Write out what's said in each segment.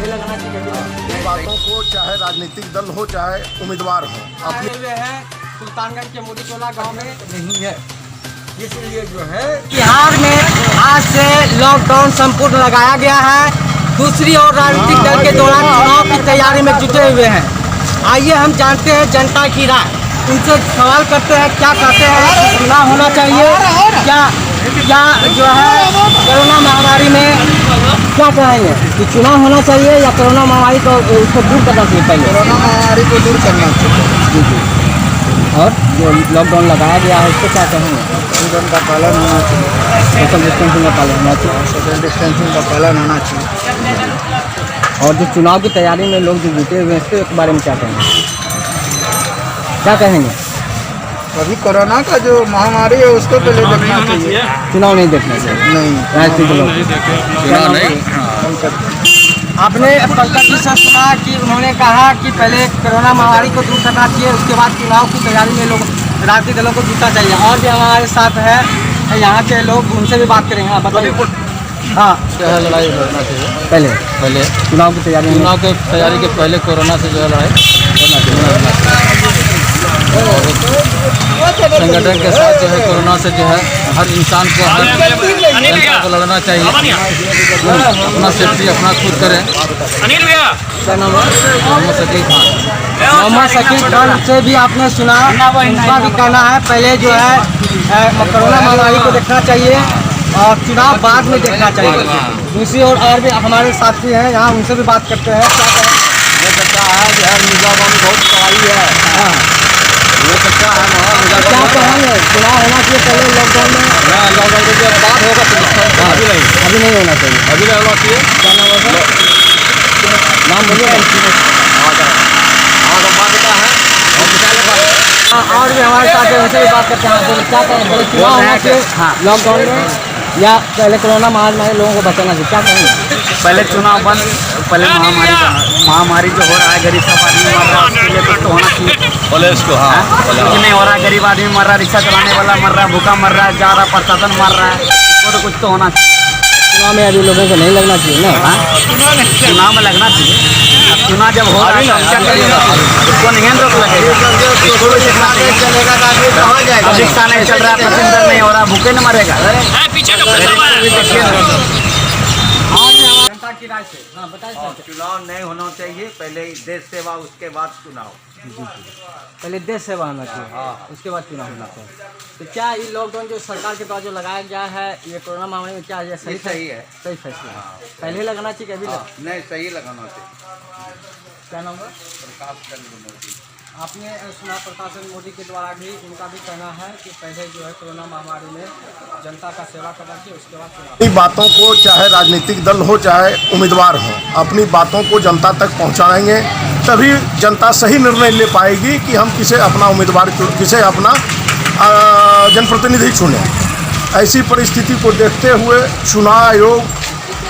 पहले लगना चाहिए। बातों को चाहे राजनीतिक दल हो चाहे उम्मीदवार हो अपने हुए हैं सुल्तानगंज के मोदी टोला गाँव में नहीं है, इसलिए जो है बिहार में आज से लॉकडाउन संपूर्ण लगाया गया है। दूसरी ओर राजनीतिक दल के दौरान चुनाव की तैयारी में जुटे हुए हैं। आइए हम जानते हैं जनता की राय, उनसे सवाल करते हैं क्या कहते हैं, चुनाव होना चाहिए क्या जो है कोरोना महामारी में क्या कहेंगे कि चुनाव होना चाहिए या कोरोना महामारी को उसको दूर करना चाहिए? पहले कोरोना महामारी को दूर करना चाहिए जी। और जो लॉकडाउन लगाया गया है उसको क्या कहेंगे? लॉकडाउन का पालन होना चाहिए, सोशल डिस्टेंसिंग का पालन होना चाहिए, सोशल डिस्टेंसिंग का पालन होना चाहिए। और जो चुनाव की तैयारी में लोग जो जुटे हुए हैं इसके बारे में क्या कहेंगे? क्या कहेंगे? अभी कोरोना का जो महामारी है उसको पहले देखना चाहिए, चुनाव नहीं देखना चाहिए। नहीं राजनीतिक लोग चुनाव नहीं। आपने पंकज जी से सुना कि उन्होंने कहा कि पहले कोरोना महामारी को दूर करना चाहिए, उसके बाद चुनाव की तैयारी में लोग राजनीतिक दलों को जुटना चाहिए। और भी हमारे साथ है यहाँ के लोग, उनसे भी बात करेंगे। हाँ बताइए। हाँ, जो है लड़ाई लड़ना चाहिए पहले चुनाव की तैयारी में चुनाव के तैयारी के पहले कोरोना से जो है लड़ाई लड़ना चाहिए। और संगठन के साथ जो है कोरोना से जो है हर इंसान को हर जनता को लड़ना चाहिए। अपना सेफ्टी अपना खुद करें। क्या नाम है? मोहम्मद शकील खान। मोहम्मद शकील खान से भी आपने सुना, उनका भी कहना है पहले जो है कोरोना महामारी को देखना चाहिए और चुनाव बाद में देखना चाहिए। दूसरी और भी हमारे साथी हैं यहाँ, उनसे भी बात करते हैं। ये बच्चा है जो है मिर्जापुर में बहुत तबाही है। हाँ, ये बच्चा है क्या कहेंगे? चुनाव होना चाहिए पहले लॉकडाउन में? लॉकडाउन के बाद होगा तो अभी नहीं होना चाहिए। अभी नहीं होना चाहिए। क्या नाम है सर? नाम बोलिए। और भी हमारे साथ है, उनसे भी बात करते हैं। बोले क्या कहें? बोले चुनाव होना चाहिए लॉकडाउन में या पहले कोरोना महामारी लोगों को बचाना चाहिए? क्या कहेंगे? पहले चुनाव बंद, पहले महामारी जो हो रहा है, गरीब सब आदमी मर रहा है, उसके लिए कुछ तो होना चाहिए। बोले इसको हाँ कुछ नहीं हो रहा, गरीब आदमी मर रहा है, रिक्शा चलाने वाला मर रहा है, भूखा मर रहा है, जा रहा प्रशासन मर रहा है, इसको तो कुछ तो होना चाहिए। चुनाव में अभी लोगों को नहीं लगना चाहिए ना? चुनाव में लगना चाहिए। अब चुनाव जब हो रहा है तो हम क्या करेंगे? उसको नहीं रोक लगेगा, इसको भी देखना चाहिए। अब रिक्शा नहीं चल रहा है, पैसेंजर नहीं हो रहा, भूखे न मरेगा। जनता की राय से हाँ बताइए सर। चुनाव नहीं होना चाहिए, पहले देश सेवा उसके बाद चुनाव। पहले देश सेवा होना चाहिए, उसके बाद चुनाव होना चाहिए। तो क्या ये लॉकडाउन जो सरकार के द्वारा जो लगाया गया है ये कोरोना महामारी में क्या ये सही है? सही फैसला है। पहले लगना चाहिए कभी नहीं, सही लगाना चाहिए। क्या नाम है? आपने सुना प्रशासन मोदी के द्वारा भी, उनका भी कहना है कि पहले जो है कोरोना महामारी में जनता का सेवा करना चाहिए, उसके बाद चुनाव। अपनी बातों को चाहे राजनीतिक दल हो चाहे उम्मीदवार हो अपनी बातों को जनता तक पहुंचाएंगे, तभी जनता सही निर्णय ले पाएगी कि हम किसे अपना उम्मीदवार किसे अपना जनप्रतिनिधि चुने। ऐसी परिस्थिति को देखते हुए चुनाव आयोग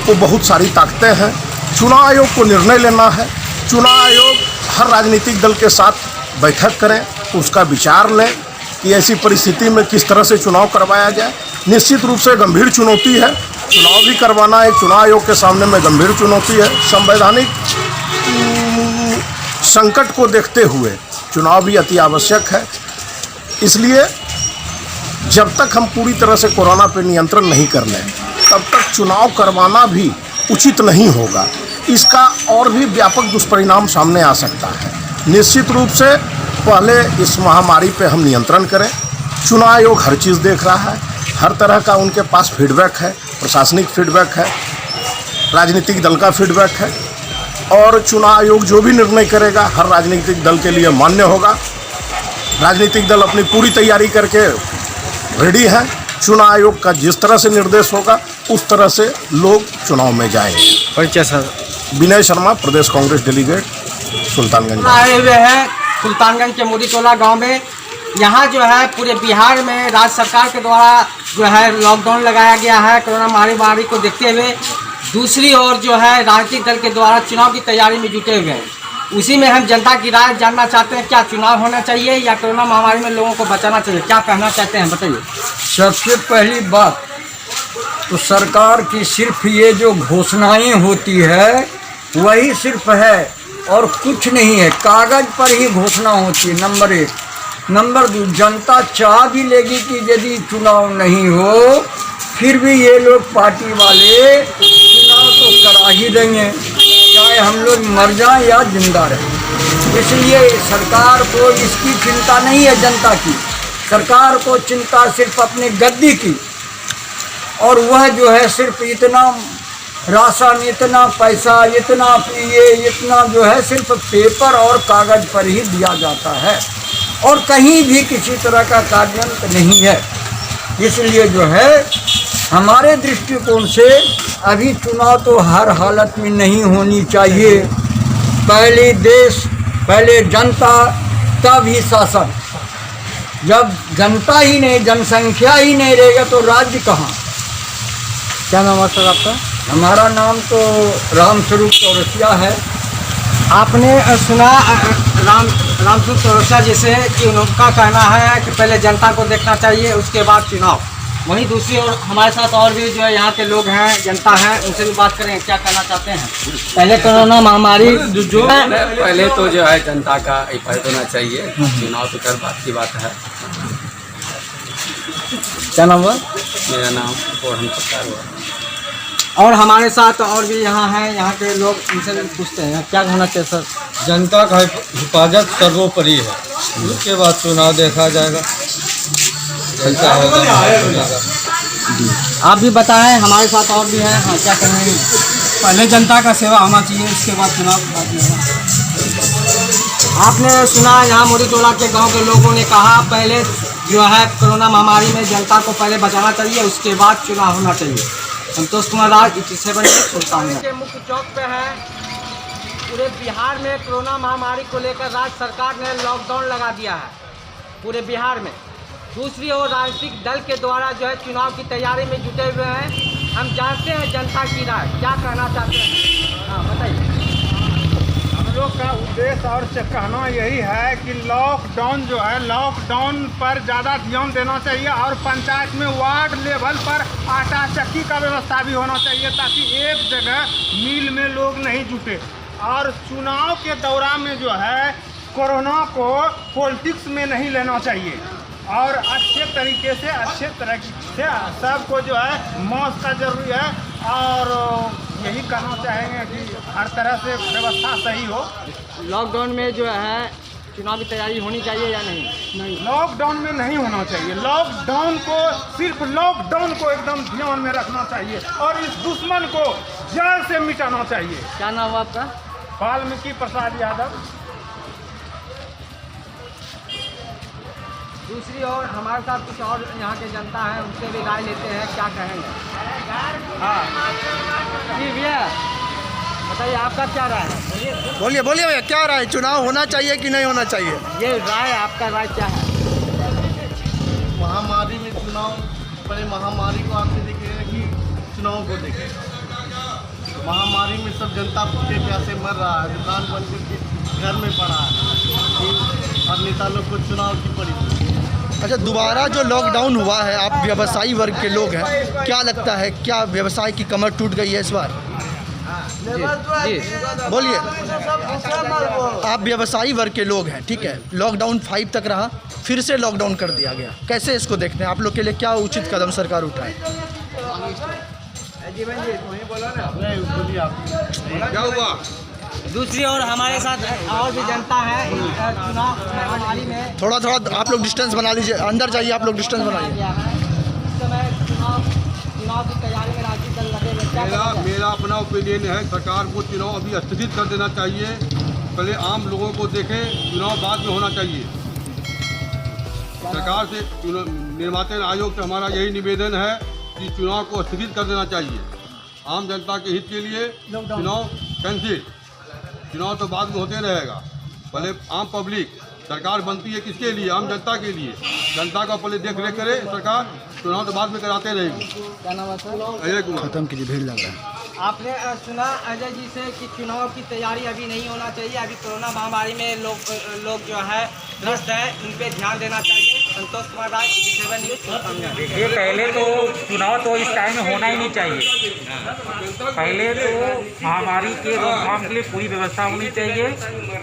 को बहुत सारी ताकतें हैं। चुनाव आयोग को निर्णय लेना है। चुनाव आयोग हर राजनीतिक दल के साथ बैठक करें, उसका विचार लें कि ऐसी परिस्थिति में किस तरह से चुनाव करवाया जाए। निश्चित रूप से गंभीर चुनौती है, चुनाव भी करवाना एक चुनाव आयोग के सामने में गंभीर चुनौती है। संवैधानिक संकट को देखते हुए चुनाव भी अति आवश्यक है। इसलिए जब तक हम पूरी तरह से कोरोना पर नियंत्रण नहीं कर लें तब तक चुनाव करवाना भी उचित नहीं होगा। इसका और भी व्यापक दुष्परिणाम सामने आ सकता है। निश्चित रूप से पहले इस महामारी पे हम नियंत्रण करें। चुनाव आयोग हर चीज़ देख रहा है, हर तरह का उनके पास फीडबैक है, प्रशासनिक फीडबैक है, राजनीतिक दल का फीडबैक है और चुनाव आयोग जो भी निर्णय करेगा हर राजनीतिक दल के लिए मान्य होगा। राजनीतिक दल अपनी पूरी तैयारी करके रेडी है। चुनाव आयोग का जिस तरह से निर्देश होगा उस तरह से लोग चुनाव में जाएंगे। परिचय सर। विनय शर्मा, प्रदेश कांग्रेस डेलीगेट, सुल्तानगंज। आए हुए हैं सुल्तानगंज के मोदी टोला गाँव में। यहाँ जो है पूरे बिहार में राज्य सरकार के द्वारा जो है लॉकडाउन लगाया गया है कोरोना महामारी को देखते हुए। दूसरी ओर जो है राजनीतिक दल के द्वारा चुनाव की तैयारी में जुटे हुए हैं। उसी में हम जनता की राय जानना चाहते हैं, क्या चुनाव होना चाहिए या कोरोना महामारी में लोगों को बचाना चाहिए? क्या कहना चाहते हैं बताइए। सबसे पहली बात तो सरकार की सिर्फ ये जो घोषणाएं होती है वही सिर्फ है और कुछ नहीं है। कागज पर ही घोषणा होती है, नंबर 1। नंबर 2, जनता चाह भी लेगी कि यदि चुनाव नहीं हो फिर भी ये लोग पार्टी वाले चुनाव तो करा ही देंगे, चाहे हम लोग मर जाएं या जिंदा रहें। इसलिए सरकार को इसकी चिंता नहीं है जनता की, सरकार को चिंता सिर्फ अपनी गद्दी की। और वह जो है सिर्फ इतना राशन, इतना पैसा, इतना पिए, इतना जो है सिर्फ पेपर और कागज पर ही दिया जाता है और कहीं भी किसी तरह का कार्यान्वयन नहीं है। इसलिए जो है हमारे दृष्टिकोण से अभी चुनाव तो हर हालत में नहीं होनी चाहिए। पहले देश, पहले जनता, तब ही शासन। जब जनता ही नहीं, जनसंख्या ही नहीं रहेगा तो राज्य कहाँ। क्या नाम है सर आपका? हमारा नाम तो रामस्वरूप चौरसिया है। आपने सुना रामस्वरूप चौरसिया जैसे कि उनका कहना है कि पहले जनता को देखना चाहिए उसके बाद चुनाव। वहीं दूसरी ओर हमारे साथ और भी जो है यहाँ के लोग हैं, जनता है, उनसे भी बात करें क्या कहना चाहते हैं। पहले कोरोना महामारी जो पहले तो जो है जनता का हिफाजत होना चाहिए, चुनाव तो कर बात की बात है। क्या नाम हुआ? मेरा नाम पूर्ण प्रकार हुआ। और हमारे साथ और भी यहाँ हैं, यहाँ के लोग, उनसे भी पूछते हैं क्या होना चाहिए सर। जनता का हिफाजत सर्वोपरि है, उसके बाद चुनाव देखा जाएगा कैसा होगा। आप भी बताएं, हमारे साथ और भी हैं। हाँ, क्या करेंगे? पहले जनता का सेवा होना चाहिए, उसके बाद चुनाव। आपने सुना यहाँ मोदी टोला के गांव के लोगों ने कहा पहले जो है कोरोना महामारी में जनता को पहले बचाना चाहिए, उसके बाद चुनाव होना चाहिए। संतोष कुमार राज, 87 सुल्तान के मुख्य चौक पे है। पूरे बिहार में कोरोना महामारी को लेकर राज्य सरकार ने लॉकडाउन लगा दिया है पूरे बिहार में। दूसरी ओर राजनीतिक दल के द्वारा जो है चुनाव की तैयारी में जुटे हुए हैं। हम जानते हैं जनता की राय क्या कहना चाहते हैं। हाँ बताइए। हम लोग का उद्देश्य और कहना यही है कि लॉकडाउन जो है, लॉकडाउन पर ज़्यादा ध्यान देना चाहिए और पंचायत में वार्ड लेवल पर आटा चक्की का व्यवस्था भी होना चाहिए ताकि एक जगह मिल में लोग नहीं जुटे। और चुनाव के दौरान में जो है कोरोना को पॉलिटिक्स में नहीं लेना चाहिए और अच्छे तरीके से सबको जो है मास्क का जरूरी है। और यही कहना चाहेंगे कि हर तरह से व्यवस्था सही हो। लॉकडाउन में जो है चुनाव की तैयारी होनी चाहिए या नहीं? नहीं, लॉकडाउन में नहीं होना चाहिए। लॉकडाउन को सिर्फ लॉकडाउन को एकदम ध्यान में रखना चाहिए और इस दुश्मन को जड़ से मिटाना चाहिए। क्या नाम हुआ आपका? वाल्मीकि प्रसाद यादव। दूसरी ओर हमारे साथ कुछ और यहाँ के जनता है, उनसे भी राय लेते हैं क्या कहेंगे। हाँ जी भैया बताइए, आपका क्या राय है? बोलिए भैया, क्या राय, चुनाव होना चाहिए कि नहीं होना चाहिए? ये राय, आपका राय क्या है? महामारी में चुनाव, पहले महामारी को आपसे देखिएगा कि चुनाव को देखें। महामारी में सब जनता भूखे प्यासे मर रहा है, दुकान बंद करके घर में पड़ा है और नेता लोग को चुनाव की पड़ी। अच्छा, दोबारा जो लॉकडाउन हुआ है, आप व्यवसायी वर्ग के लोग हैं, क्या लगता है क्या व्यवसाय की कमर टूट गई है इस बार? बोलिए, आप व्यवसायी वर्ग के लोग हैं, ठीक है, लॉकडाउन 5 तक रहा, फिर से लॉकडाउन कर दिया गया, कैसे इसको देखते हैं? आप लोग के लिए क्या उचित कदम सरकार उठाए? क्या हुआ? दूसरी ओर हमारे साथ और भी जनता है। चुनाव महामारी में थोड़ा आप लोग डिस्टेंस बना लीजिए, अंदर जाइए, आप लोग डिस्टेंस बनाइए। इस समय चुनाव की तैयारी में राजनीतिक दल लगे हुए। मेरा अपना ओपिनियन है, सरकार को चुनाव अभी स्थगित कर देना चाहिए। पहले आम लोगों को देखें, चुनाव बाद में होना चाहिए। सरकार से निर्वाचन आयोग से हमारा यही निवेदन है कि चुनाव को स्थगित कर देना चाहिए। आम जनता के हित के लिए चुनाव कैंसिल, चुनाव तो बाद में होते रहेगा। पहले आम पब्लिक, सरकार बनती है किसके लिए? आम जनता के लिए। जनता का पहले देख रेख करे सरकार, चुनाव तो बाद में कराते रहेगी। क्या नाम है सर? अजय कुमार। खत्म कीजिए, भीड़ लग रहा है। आपने सुना अजय जी से कि चुनाव की तैयारी अभी नहीं होना चाहिए, अभी कोरोना महामारी में लोग जो है ग्रस्त है, उन पे ध्यान देना चाहिए। Santosh Kumar Rai, TV7 news. देखिए, पहले तो चुनाव तो इस टाइम में होना ही नहीं चाहिए। पहले तो महामारी के रोकथाम के लिए पूरी व्यवस्था होनी चाहिए।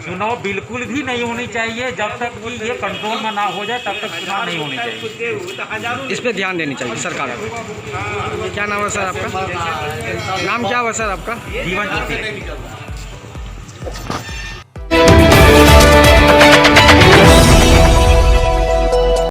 चुनाव बिल्कुल भी नहीं होनी चाहिए। जब तक कि ये कंट्रोल में ना हो जाए तब तक चुनाव नहीं होनी चाहिए। इस पे ध्यान देनी चाहिए सरकार को। क्या नाम है सर आपका? नाम क्या हुआ सर आपका? जीवन ज्योति।